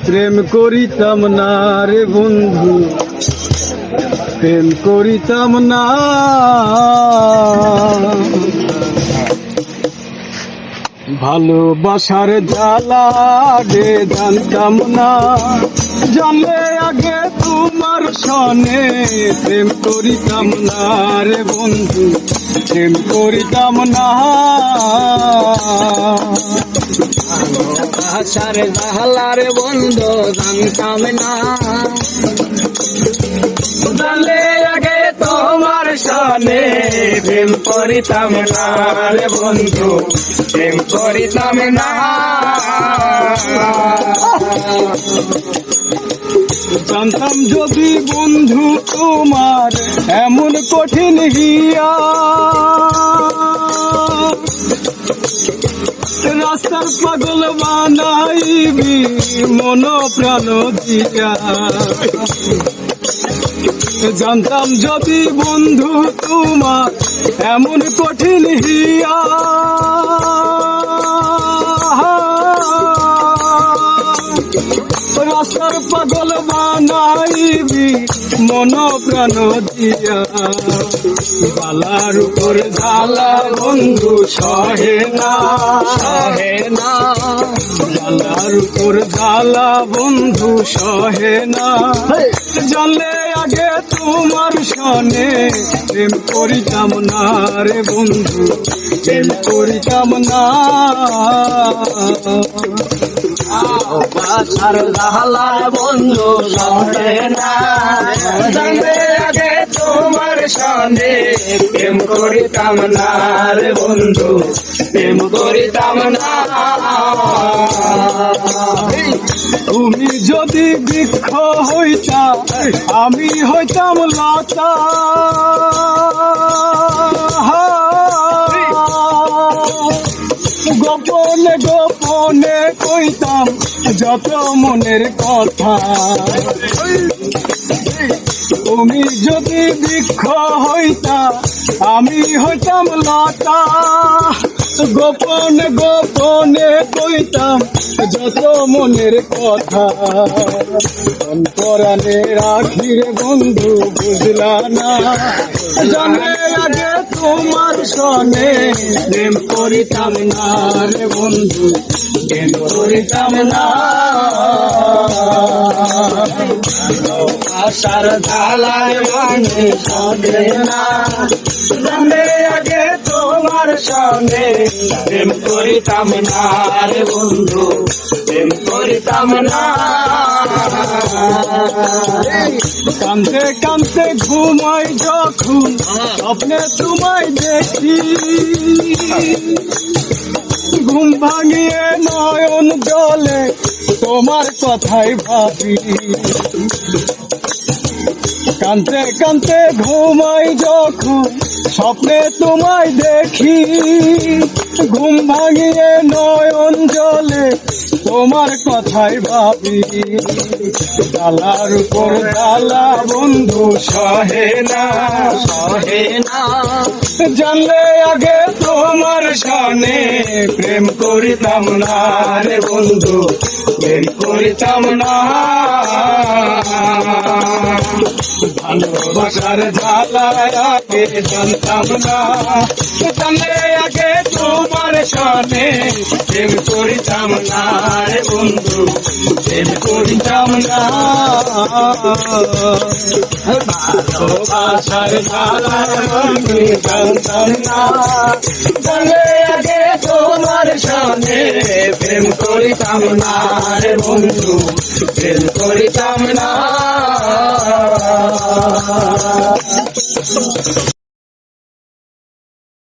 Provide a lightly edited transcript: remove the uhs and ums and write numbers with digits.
প্রেম করিতাম না রে বন্ধু, প্রেম করিতাম না। ভালোবাসার জ্বালা আগে জানতাম না, জানলে আগে তোমার সনে প্রেম করিতাম না রে বন্ধু, প্রেম করিতাম না। ভালোবাসার জ্বালা রে বন্ধু জানতাম না, জানলে আগে তোমার সনে প্রেম করিতাম না রে বন্ধু, প্রেম করিতাম না। জানতাম যদি বন্ধু তোমার এমন কঠিন হিয়া, রাস্তার পাগল বানাইবি মন প্রাণ দিয়া। জানতাম যদি বন্ধু তোমার এমন কঠিন হিয়া, রাস্তার পাগল বানাইবি মন প্রাণ দিয়া। জ্বালার উপর জ্বালা বন্ধু সহে না, সহে না। জ্বালার উপর জ্বালা বন্ধু সহে না। জানলে আগে তোমার সনে প্রেম করিতাম না রে বন্ধু, প্রেম করিতাম না। ভালোবাসার জ্বালা বন্ধু সহে না, জানলে আগে তোমার সনে প্রেম করিতাম না রে বন্ধু, প্রেম করিতাম না। তুমি যদি বৃক্ষ হইতা আমি হইতাম লতা, গোপনে গোপনে কইতাম যত মনের কথা। তুমি যদি বৃক্ষ হইতা আমি হইতাম লতা, গোপনে গোপনে কইতাম যত মনের কথা। অন্তরানে রাখি রে বন্ধু বুঝলা না, জানে আগে তোমার সনে প্রেম করিতাম না রে বন্ধু, প্রেম করিতাম না। ভালোবাসার জ্বালা মানে সহে না, জানলে আগে তোমার সনে প্রেম করিতাম না রে বন্ধু, প্রেম করিতাম না। কান্দে কান্দে ঘুমাই যখন স্বপ্নে তোমায় দেখি, ঘুম ভাঙিয়ে নয়ন জলে তোমার কথাই ভাবি। কান্দে কান্দে ঘুমাই যখন স্বপ্নে তোমায় দেখি, ঘুম ভাঙিয়ে নয়ন জলে তোমার কথাই ভাবি। জ্বালার উপর জ্বালা বন্ধু সহে না, সহে না। জানলে আগে তোমার সনে প্রেম করিতাম না রে বন্ধু, প্রেম করিতাম না। ভালোবাসার জ্বালা আগে জানতাম না, জানলে আগে তোমার সনে প্রেম করিতাম না রে বন্ধু, প্রেম করিতাম না। ভালোবাসার জ্বালা আমি জানতাম না, জানলে আগে তোমার সনে প্রেম করিতাম না রে বন্ধু, প্রেম করিতাম না।